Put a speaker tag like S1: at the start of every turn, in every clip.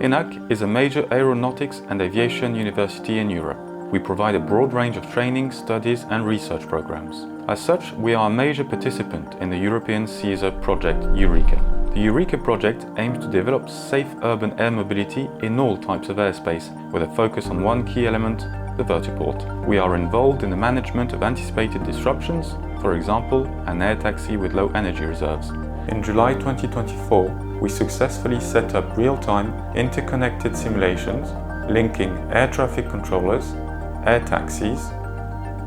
S1: ENAC is a major aeronautics and aviation university in Europe. We provide a broad range of training, studies and research programs. As such, we are a major participant in the European Caesar project EUREKA. The EUREKA project aims to develop safe urban air mobility in all types of airspace, with a focus on one key element, the vertiport. We are involved in the management of anticipated disruptions, for example, an air taxi with low energy reserves. In July 2024, we successfully set up real-time interconnected simulations linking air traffic controllers, air taxis,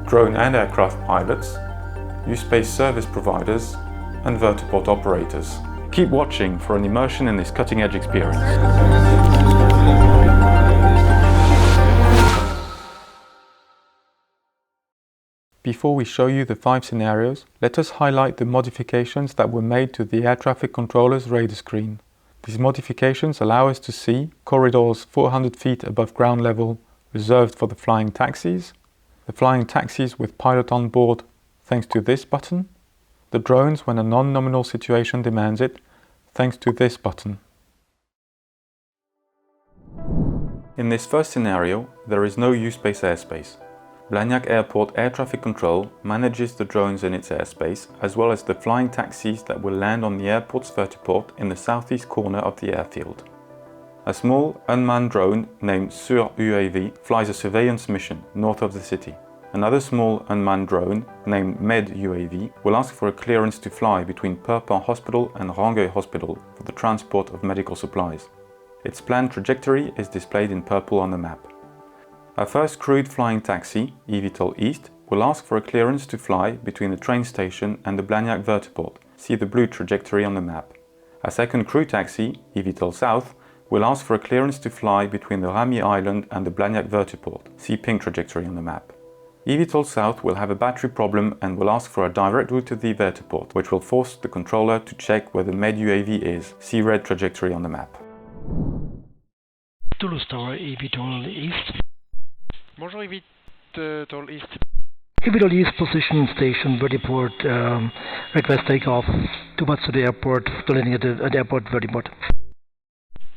S1: drone and aircraft pilots, USSP service providers and vertiport operators. Keep watching for an immersion in this cutting-edge experience. Before we show you the 5 scenarios, let us highlight the modifications that were made to the air traffic controller's radar screen. These modifications allow us to see corridors 400 feet above ground level reserved for the flying taxis, the flying taxis with pilot on board thanks to this button, the drones when a non-nominal situation demands it thanks to this button. In this first scenario, there is no USSP airspace. Blagnac Airport Air Traffic Control manages the drones in its airspace, as well as the flying taxis that will land on the airport's vertiport in the southeast corner of the airfield. A small, unmanned drone named SUR UAV flies a surveillance mission north of the city. Another small, unmanned drone named MED UAV will ask for a clearance to fly between Perpignan Hospital and Rangueil Hospital for the transport of medical supplies. Its planned trajectory is displayed in purple on the map. A first crewed flying taxi, eVTOL East, will ask for a clearance to fly between the train station and the Blagnac vertiport. See the blue trajectory on the map. A second crew taxi, eVTOL South, will ask for a clearance to fly between the Ramy Island and the Blagnac vertiport. See pink trajectory on the map. eVTOL South will have a battery problem and will ask for a direct route to the vertiport, which will force the controller to check where the MED UAV is. See red trajectory on the map.
S2: Toulouse Tower, eVTOL East.
S3: Bonjour eVTOL East.
S2: eVTOL East position station, vertiport, request takeoff towards the airport, landing at the airport vertiport.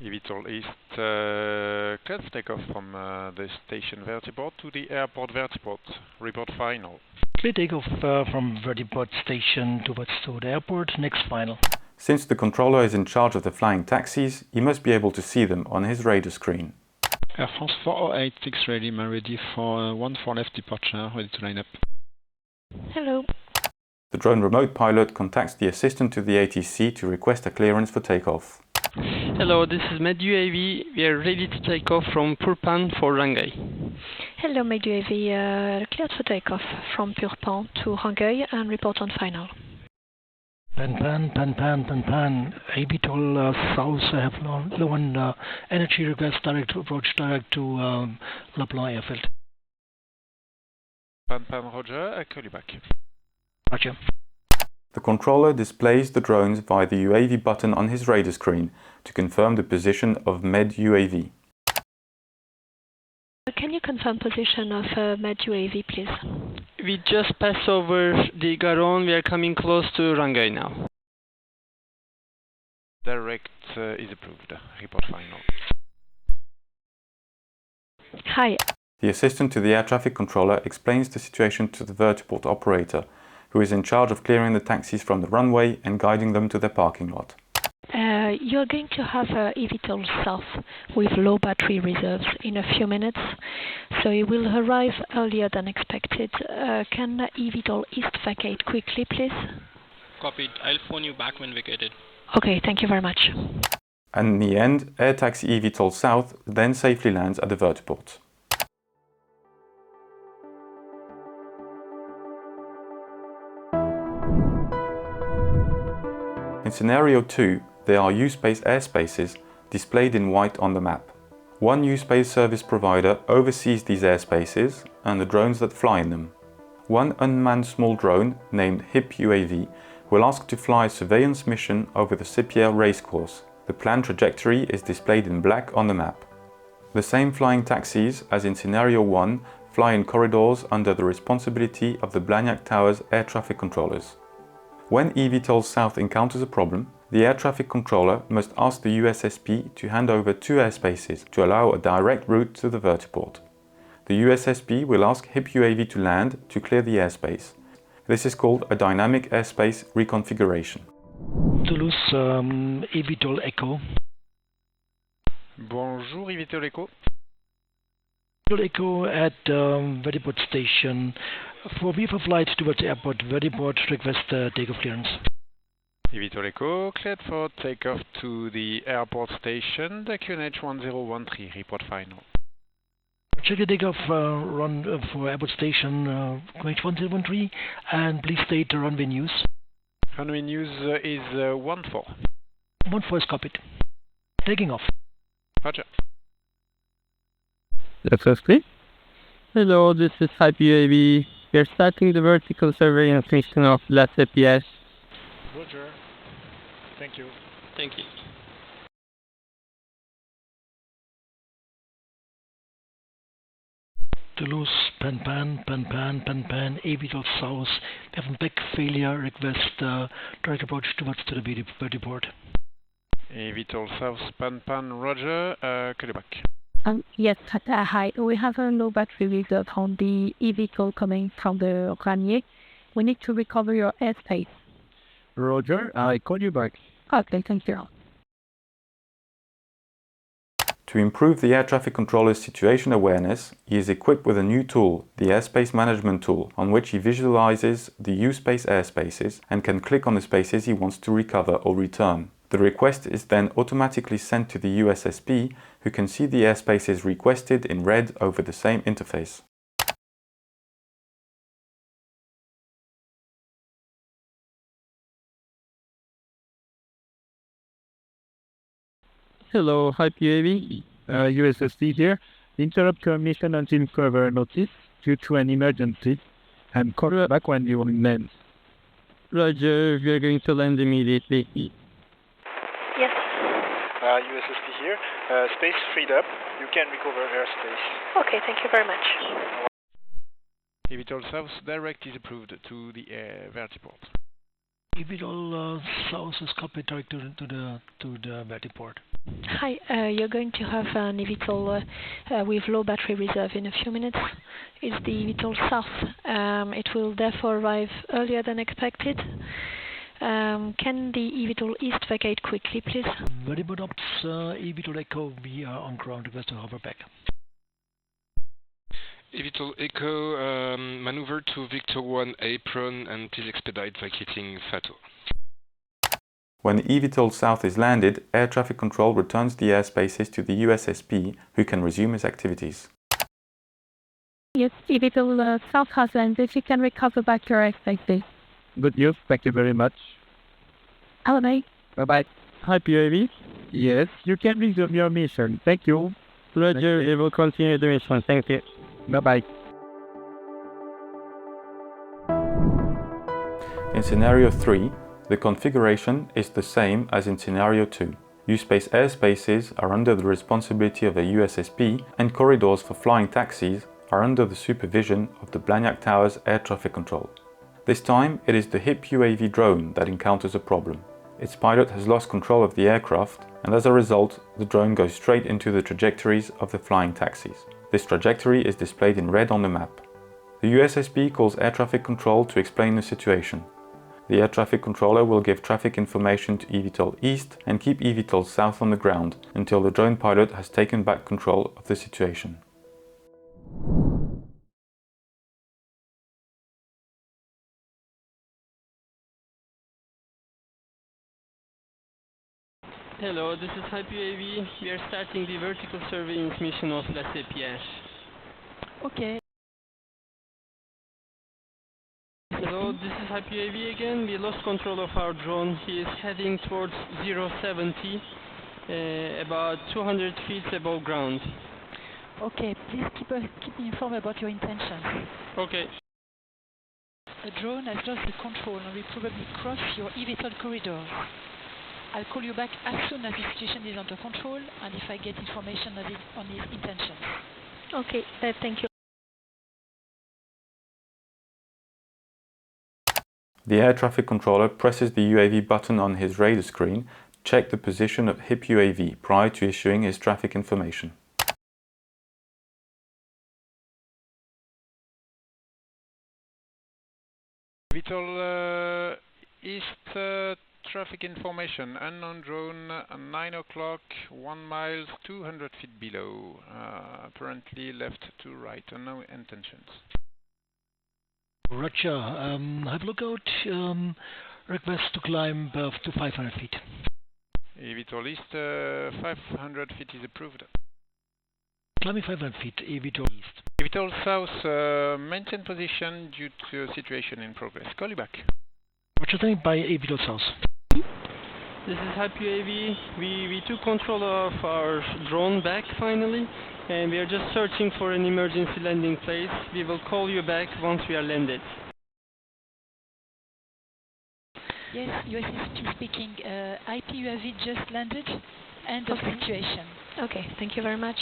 S3: eVTOL East, clear takeoff from the station vertiport to the airport vertiport. Report final.
S2: Clear takeoff from vertiport station towards the airport. Next final.
S1: Since the controller is in charge of the flying taxis, he must be able to see them on his radar screen.
S4: Air France 4086 ready, man ready for 14 left departure, ready to line up.
S5: Hello.
S1: The drone remote pilot contacts the assistant to the ATC to request a clearance for takeoff.
S6: Hello, this is MED UAV. We are ready to take off from Purpan for Rangueil.
S5: Hello, MED UAV. Cleared for takeoff from Purpan to Rangueil and report on final.
S2: Pan. eVTOL South, I have low on energy request, direct approach direct to La Plan airfield.
S3: Pan, Roger, I call you back.
S2: Roger.
S1: The controller displays the drones via the UAV button on his radar screen to confirm the position of MED UAV.
S5: Can you confirm position of MED UAV, please?
S6: We just passed over the Garonne. We are coming close to Rangueil now.
S3: Direct is approved. Report final.
S5: Hi.
S1: The assistant to the air traffic controller explains the situation to the vertiport operator, who is in charge of clearing the taxis from the runway and guiding them to their parking lot.
S5: You're going to have eVTOL South with low battery reserves in a few minutes, so it will arrive earlier than expected. Can eVTOL East vacate quickly, please?
S7: Copied. I'll phone you back when vacated.
S5: Okay, thank you very much.
S1: And in the end, air taxi eVTOL South then safely lands at the vertiport. In scenario 2, there are USSP airspaces displayed in white on the map. One USSP service provider oversees these airspaces and the drones that fly in them. One unmanned small drone, named HIP UAV, will ask to fly a surveillance mission over the Sipierre racecourse. The planned trajectory is displayed in black on the map. The same flying taxis as in scenario 1 fly in corridors under the responsibility of the Blagnac Tower's air traffic controllers. When eVTOL South encounters a problem, The air traffic controller must ask the USSP to hand over 2 airspaces to allow a direct route to the vertiport. The USSP will ask HIP UAV to land to clear the airspace. This is called a dynamic airspace reconfiguration.
S2: Toulouse, eVTOL Echo.
S3: Bonjour, eVTOL Echo.
S2: eVTOL Echo at Vertiport station. For VFA flight towards the airport, Vertiport request takeoff clearance.
S3: eVTOL Echo, cleared for takeoff to the airport station, the QNH 1013, report final.
S2: Check the takeoff run for airport station QNH 1013 and please state the runway news.
S3: Runway news is 14.
S2: 14 is copied. Taking off.
S3: Roger.
S6: Success clip. Hello, this is HIP UAV. We are starting the vertical surveillance mission of USSP.
S8: Roger. Thank you.
S7: Thank you.
S2: Toulouse, pan, eVTOL South. We have a back failure request direct approach towards the Vertiport.
S3: eVTOL South, pan, roger, call you back.
S9: Yes, hi. We have a low battery reserve on the eVTOL coming from the Granier. We need to recover your airspace.
S4: Roger, I call you back.
S9: Okay, thank you.
S1: To improve the air traffic controller's situation awareness, he is equipped with a new tool, the Airspace Management tool, on which he visualizes the USpace airspaces and can click on the spaces he wants to recover or return. The request is then automatically sent to the USSP, who can see the airspaces requested in red over the same interface.
S6: Hello, HIP UAV.
S4: USSP here. Interrupt your mission until further notice due to an emergency. And call you back when you land.
S6: Roger, we are going to land immediately.
S5: Yes.
S8: USSP here. Space freed up. You can recover airspace.
S5: Okay, thank you very much.
S3: eVTOL South, direct is approved to the Vertiport.
S2: eVTOL South is copied direct to the Vertiport.
S5: Hi, you're going to have an eVTOL with low battery reserve in a few minutes. It's the eVTOL South. It will therefore arrive earlier than expected. Can the eVTOL East vacate quickly, please?
S2: Vertiport Ops, eVTOL Echo, we are on ground, request to hover back.
S10: eVTOL Echo, maneuver to Victor 1 apron and please expedite vacating Fato.
S1: When eVTOL South is landed, air traffic control returns the airspaces to the USSP, who can resume his activities.
S9: Yes, eVTOL South has landed. You can recover back your airspace.
S4: Good news. Thank you very much.
S9: Bye.
S4: Bye-bye.
S6: HIP UAV.
S4: Yes, you can resume your mission. Thank you.
S6: Roger, we will continue the mission. Thank you.
S4: Bye-bye.
S1: In scenario 3, the configuration is the same as in scenario 2. USpace airspaces are under the responsibility of the USSP and corridors for flying taxis are under the supervision of the Blagnac Tower's air traffic control. This time it is the HIP UAV drone that encounters a problem. Its pilot has lost control of the aircraft and as a result the drone goes straight into the trajectories of the flying taxis. This trajectory is displayed in red on the map. The USSP calls air traffic control to explain the situation. The air traffic controller will give traffic information to eVTOL East and keep eVTOL South on the ground until the drone pilot has taken back control of the situation.
S6: Hello, this is HIP UAV. We are starting the vertical surveillance mission of USSP.
S9: Okay.
S6: Hello, this is HIP UAV again. We lost control of our drone. He is heading towards 070, about 200 feet above ground.
S11: Okay, please keep me informed about your intention.
S6: Okay.
S11: The drone has lost the control and will probably cross your eVTOL corridor. I'll call you back as soon as the situation is under control and if I get information on his intentions.
S5: Okay, thank you.
S1: The air traffic controller presses the UAV button on his radar screen to check the position of HIP UAV prior to issuing his traffic information.
S3: Vital East traffic information, unknown drone, 9 o'clock, 1 mile, 200 feet below, apparently left to right, unknown intentions.
S2: Roger, have a look out, request to climb to 500 feet.
S3: Vital East, 500 feet is approved.
S2: Climbing 500 feet, Vital East.
S3: Vital South, maintain position due to a situation in progress. Call you back.
S2: Roger, standing by Vital South.
S6: This is Hype UAV. We took control of our drone back finally, and we are just searching for an emergency landing place. We will call you back once we are landed.
S11: Yes, USSP speaking. IP UAV just landed. End of situation.
S5: Okay, thank you very much.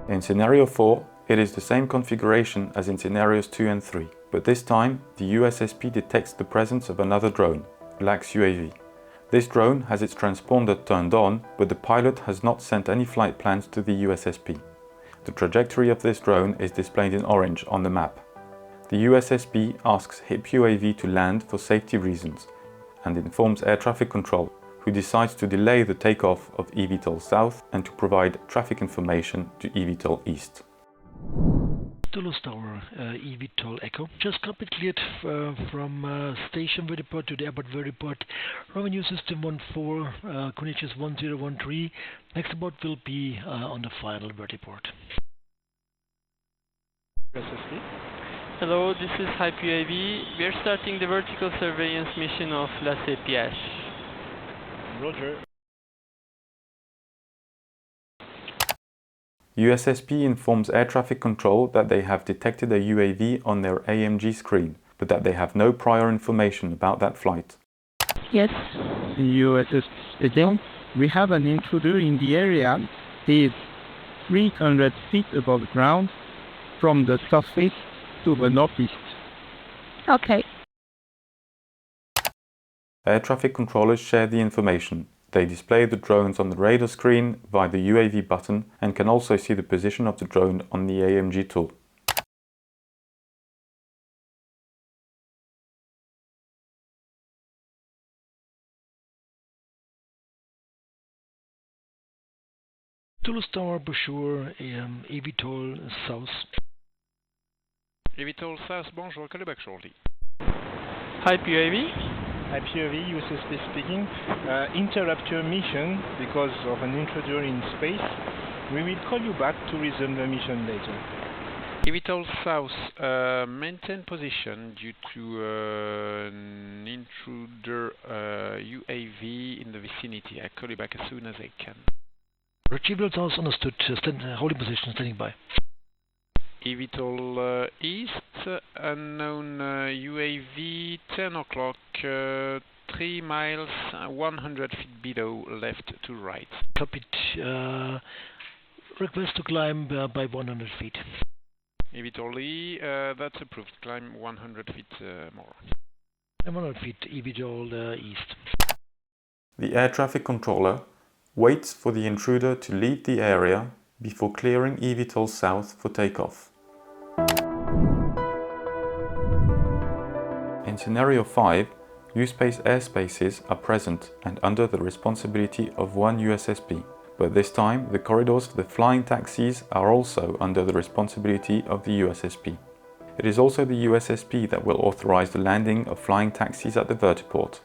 S1: In scenario 4, it is the same configuration as in scenarios 2 and 3, but this time the USSP detects the presence of another drone, LAX UAV. This drone has its transponder turned on, but the pilot has not sent any flight plans to the USSP. The trajectory of this drone is displayed in orange on the map. The USSP asks HIP UAV to land for safety reasons and informs air traffic control, who decides to delay the takeoff of eVTOL South and to provide traffic information to eVTOL East.
S2: Toulouse Tower, eVTOL Echo. Just got it cleared from station Vertiport to the airport Vertiport. Revenue system 14, connection 1013. Next abort will be on the final Vertiport.
S6: Hello, this is Hype UAV. We are starting the vertical surveillance mission of La CPH.
S8: Roger.
S1: USSP informs air traffic control that they have detected a UAV on their AMG screen, but that they have no prior information about that flight.
S9: Yes.
S4: USSP again, we have an intruder in the area. He is 300 feet above ground from the surface to the northeast.
S9: Okay.
S1: Air traffic controllers share the information. They display the drones on the radar screen via the UAV button and can also see the position of the drone on the AMG tool.
S2: Toulouse Tower, Bouchour, eVTOL South.
S3: eVTOL South, bonjour, call you back shortly.
S6: Hype UAV.
S8: Hype UAV, USSP speaking. Interrupt your mission because of an intruder in space. We will call you back to resume the mission later.
S3: eVTOL South, maintain position due to an intruder UAV in the vicinity. I call you back as soon as I can.
S2: Retrieval South understood. Holding position, standing by.
S3: eVTOL East, unknown UAV, 10 o'clock, 3 miles, 100 feet below, left to right.
S2: Copied. Request to climb by 100 feet.
S3: eVTOL E, that's approved. Climb 100 feet more.
S2: 100 feet, eVTOL East.
S1: The air traffic controller waits for the intruder to leave the area before clearing eVTOL South for takeoff. In scenario 5, U-Space airspaces are present and under the responsibility of one USSP, but this time the corridors for the flying taxis are also under the responsibility of the USSP. It is also the USSP that will authorize the landing of flying taxis at the vertiport.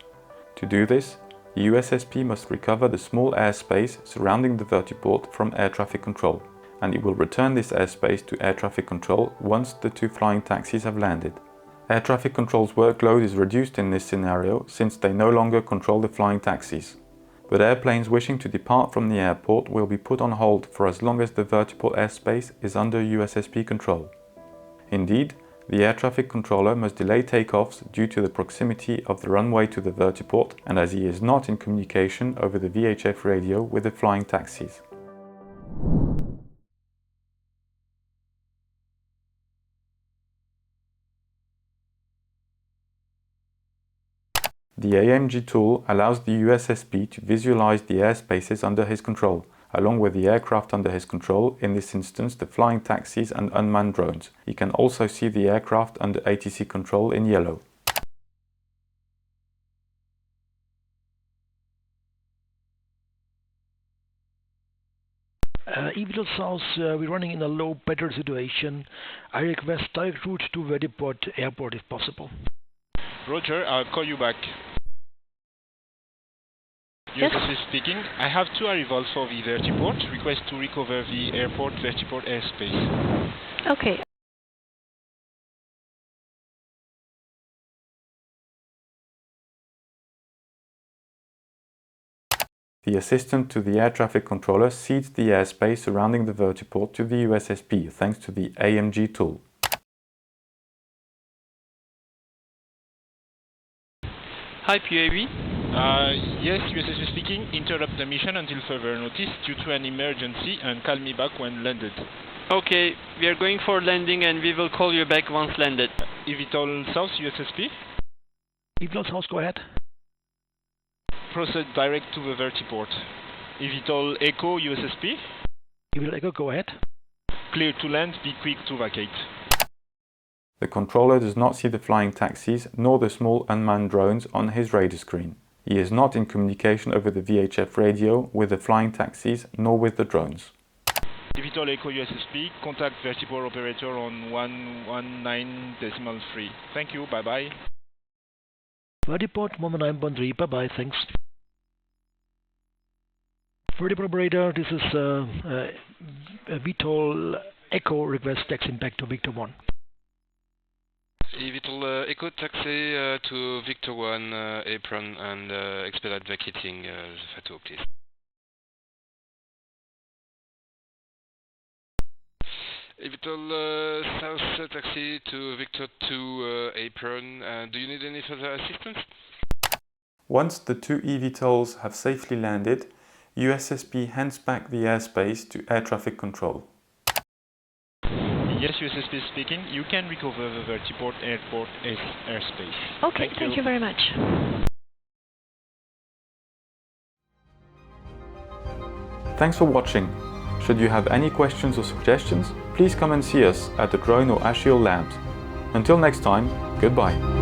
S1: To do this, the USSP must recover the small airspace surrounding the vertiport from air traffic control, and it will return this airspace to air traffic control once the two flying taxis have landed. Air traffic control's workload is reduced in this scenario since they no longer control the flying taxis, but airplanes wishing to depart from the airport will be put on hold for as long as the vertiport airspace is under USSP control. Indeed, the air traffic controller must delay takeoffs due to the proximity of the runway to the vertiport and as he is not in communication over the VHF radio with the flying taxis. AMG tool allows the USSP to visualize the airspaces under his control, along with the aircraft under his control, in this instance the flying taxis and unmanned drones. You can also see the aircraft under ATC control in yellow.
S2: eVTOL South, we're running in a low battery situation. I request direct route to Vertiport airport if possible.
S8: Roger, I'll call you back.
S5: Yes.
S8: USSP speaking. I have 2 arrivals for the Vertiport. Request to recover the airport Vertiport airspace.
S5: Okay.
S1: The assistant to the air traffic controller seeds the airspace surrounding the vertiport to the USSP thanks to the AMG tool.
S6: Hi PUAV.
S8: Yes, USSP speaking. Interrupt the mission until further notice due to an emergency and call me back when landed.
S6: Okay, we are going for landing and we will call you back once landed.
S8: eVTOL South, USSP.
S2: eVTOL South, go ahead.
S8: Proceed direct to the Vertiport. eVTOL Echo, USSP.
S2: eVTOL Echo, go ahead.
S8: Clear to land, be quick to vacate.
S1: The controller does not see the flying taxis nor the small unmanned drones on his radar screen. He is not in communication over the VHF radio with the flying taxis nor with the drones.
S8: eVTOL Echo USSP, contact Vertiport operator on 119.3. Thank you, bye bye.
S2: Vertiport 119.3, bye bye, thanks. Vertiport operator, this is eVTOL Echo request taxiing back to Victor 1.
S10: eVTOL Echo taxi to Victor 1 apron and expedite vacating the FATO, please. eVTOL South taxi to Victor 2 apron. Do you need any further assistance?
S1: Once the 2 eVTOLs have safely landed, USSP hands back the airspace to air traffic control.
S8: Yes, USSP speaking. You can recover the Vertiport airport airspace.
S5: Okay, thank you very much.
S1: Thanks for watching. Should you have any questions or suggestions, please come and see us at the Drone or Ashiel Labs. Until next time, goodbye.